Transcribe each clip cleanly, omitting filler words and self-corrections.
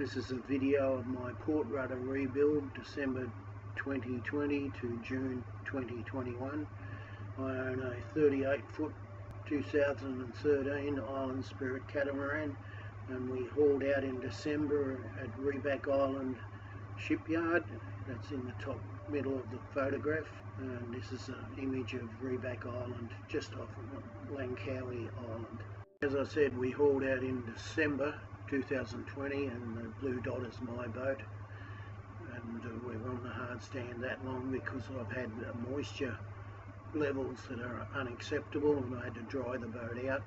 This is a video of my port rudder rebuild, December 2020 to June 2021. I own a 38-foot 2013 Island Spirit catamaran, and we hauled out in December at Rudder Island shipyard. That's in the top middle of the photograph, and this is an image of Rudder Island just off of Langkawi Island. As I said, we hauled out in December 2020, and the blue dot is my boat, and we're on the hard stand that long because I've had moisture levels that are unacceptable, and I had to dry the boat out.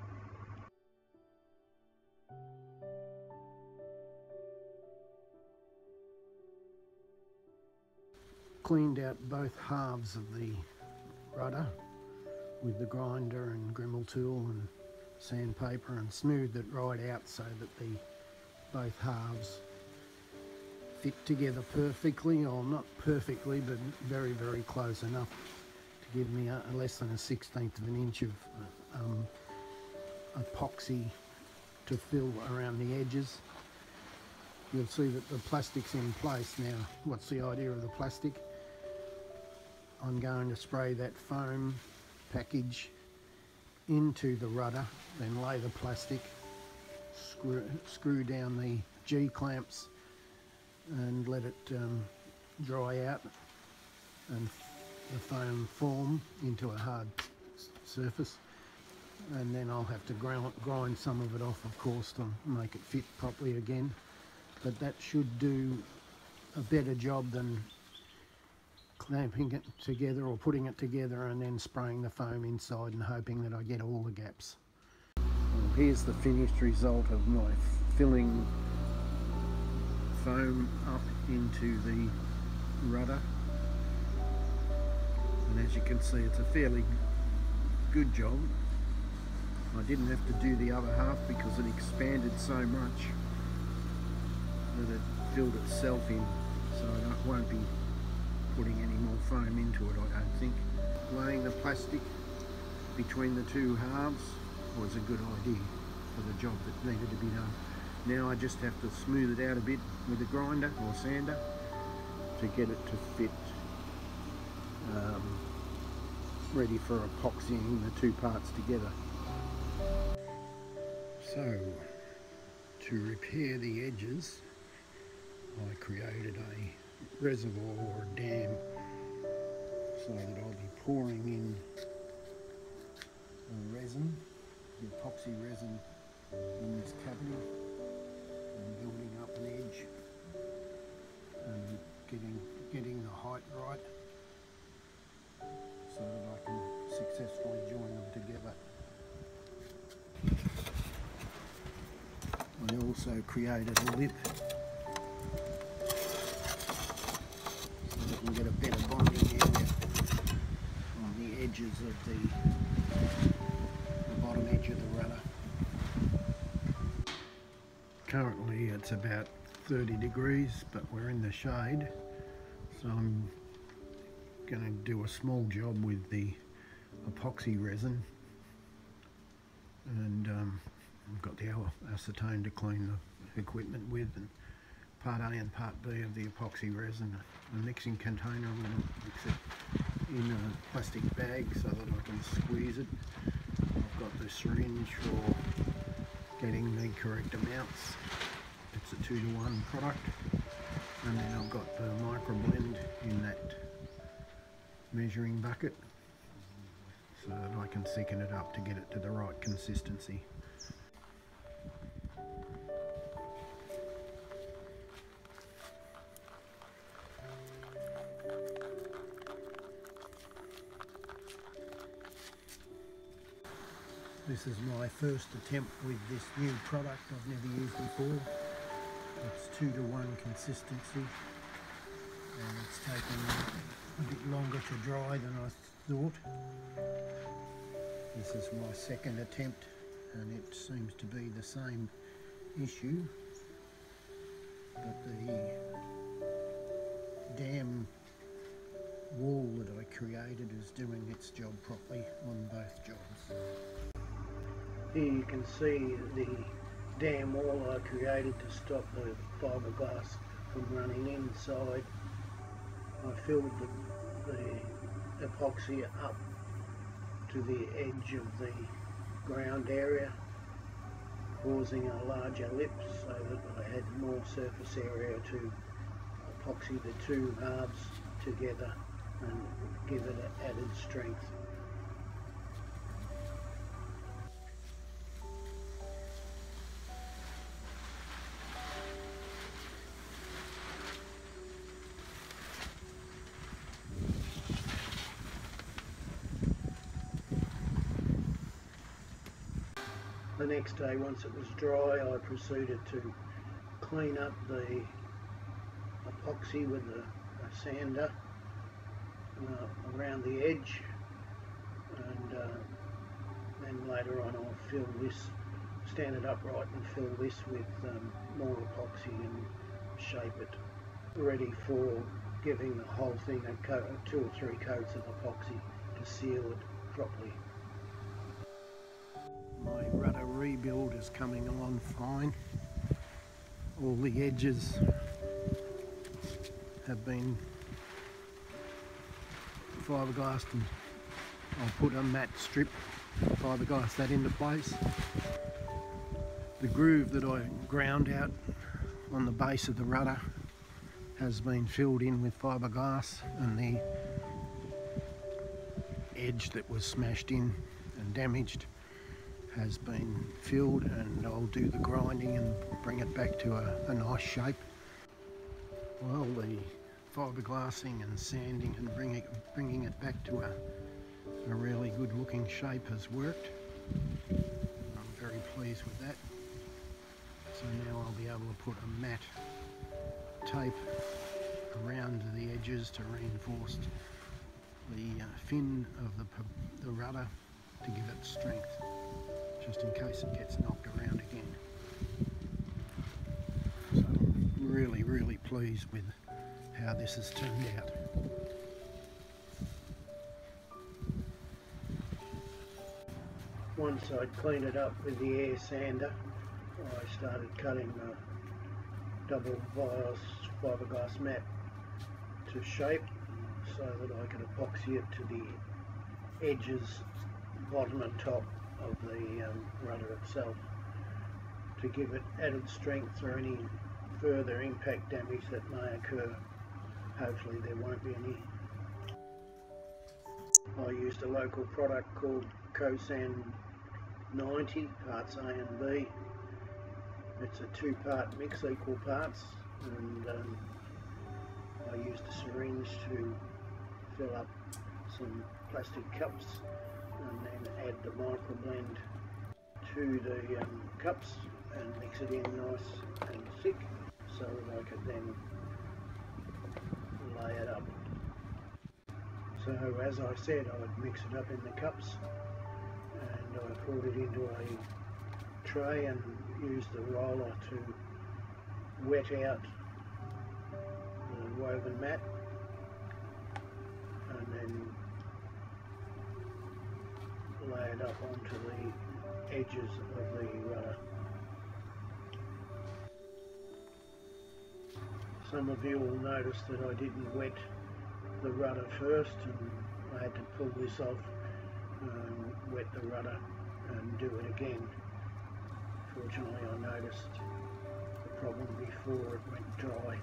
Cleaned out both halves of the rudder with the grinder and Dremel tool and sandpaper, and smoothed it right out so that both halves fit together perfectly, or not perfectly, but very, very close enough to give me less than a 1/16 of an inch of epoxy to fill around the edges. You'll see that the plastic's in place now. What's the idea of the plastic? I'm going to spray that foam package into the rudder, then lay the plastic, screw down the G-clamps and let it dry out and the foam form into a hard surface, and then I'll have to grind some of it off, of course, to make it fit properly again. But that should do a better job than clamping it together or putting it together and then spraying the foam inside and hoping that I get all the gaps. Well, here's the finished result of my filling foam up into the rudder, and as you can see, it's a fairly good job. I didn't have to do the other half because it expanded so much that it filled itself in, so I won't be putting any more foam into it, I don't think. Laying the plastic between the two halves was a good idea for the job that needed to be done. Now I just have to smooth it out a bit with a grinder or sander to get it to fit, ready for epoxying the two parts together. So, to repair the edges, I created a reservoir or a dam so that I'll be pouring in the resin, the epoxy resin, in this cavity and building up an edge and getting the height right so that I can successfully join them together. I also created a lip so that we can get a better bonding area on the edges of the bottom edge of the rudder. Currently it's about 30 degrees, but we're in the shade, so I'm going to do a small job with the epoxy resin, and I've got the acetone to clean the equipment with, and part A and part B of the epoxy resin. A mixing container, I'm going to mix it in a plastic bag so that I can squeeze it. I've got the syringe for getting the correct amounts. It's a 2-to-1 product, and then I've got the micro blend in that measuring bucket so that I can thicken it up to get it to the right consistency. This is my first attempt with this new product I've never used before. It's 2-to-1 consistency, and it's taken a bit longer to dry than I thought. This is my second attempt, and it seems to be the same issue, but the dam wall that I created is doing its job properly on both jobs. Here you can see the dam wall I created to stop the fiberglass from running inside, I filled the epoxy up to the edge of the ground area, causing a larger lip so that I had more surface area to epoxy the two halves together and give it added strength. The next day, once it was dry, I proceeded to clean up the epoxy with a sander around the edge, and then later on I'll stand it upright and fill this with more epoxy and shape it, ready for giving the whole thing a coat, 2 or 3 coats of epoxy to seal it properly. My rudder rebuild is coming along fine. All the edges have been fiberglassed, and I'll put a matte strip, fiberglass that into place. The groove that I ground out on the base of the rudder has been filled in with fiberglass, and the edge that was smashed in and damaged has been filled, and I'll do the grinding and bring it back to a nice shape. Well, the fiberglassing and sanding and bringing it back to a really good looking shape has worked. I'm very pleased with that. So now I'll be able to put a matte tape around the edges to reinforce the fin of the rudder to give it strength, just in case it gets knocked around again. So I'm really pleased with how this has turned out. Once I'd cleaned it up with the air sander, I started cutting the double bias fiberglass mat to shape so that I could epoxy it to the edges, bottom and top of the rudder itself, to give it added strength for any further impact damage that may occur. Hopefully there won't be any. I used a local product called Cosan 90, parts A and B. It's a 2-part mix, equal parts, and I used a syringe to fill up some plastic cups and then add the microblend to the cups and mix it in nice and thick so that I could then lay it up. So as I said, I'd mix it up in the cups, and I poured it into a tray and used the roller to wet out the woven mat, and then lay it up onto the edges of the rudder. Some of you will notice that I didn't wet the rudder first, and I had to pull this off, wet the rudder and do it again. Fortunately, I noticed the problem before it went dry.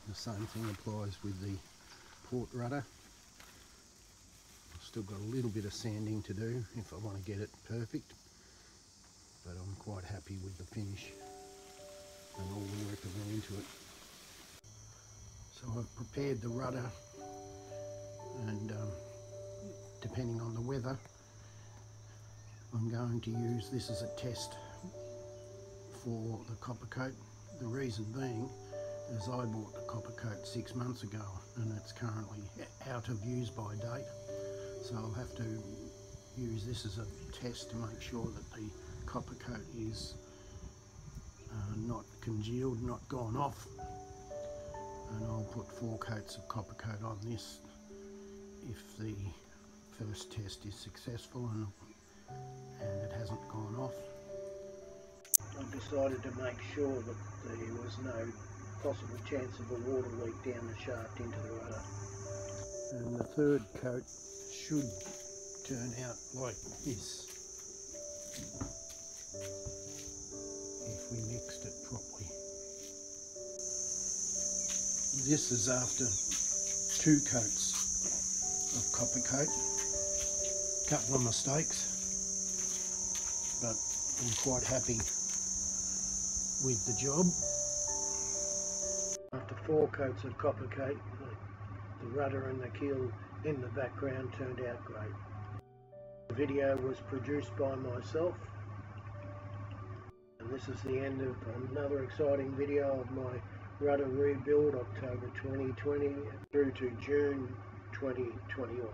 The same thing applies with the port rudder. I've still got a little bit of sanding to do if I want to get it perfect, but I'm quite happy with the finish and all the work that went into it. So I've prepared the rudder, and depending on the weather, I'm going to use this as a test for the copper coat. The reason being is I bought the copper coat 6 months ago and it's currently out of use by date, so I'll have to use this as a test to make sure that the copper coat is not congealed, not gone off, and I'll put 4 coats of copper coat on this if the first test is successful and it hasn't gone off. I've decided to make sure that there was no possible chance of a water leak down the shaft into the rudder. And the third coat should turn out like this if we mixed it properly. This is after 2 coats of copper coat. Couple of mistakes, but I'm quite happy with the job. After 4 coats of copper coat, the rudder and the keel in the background turned out great. The video was produced by myself, and this is the end of another exciting video of my rudder rebuild, October 2020 through to June 2021.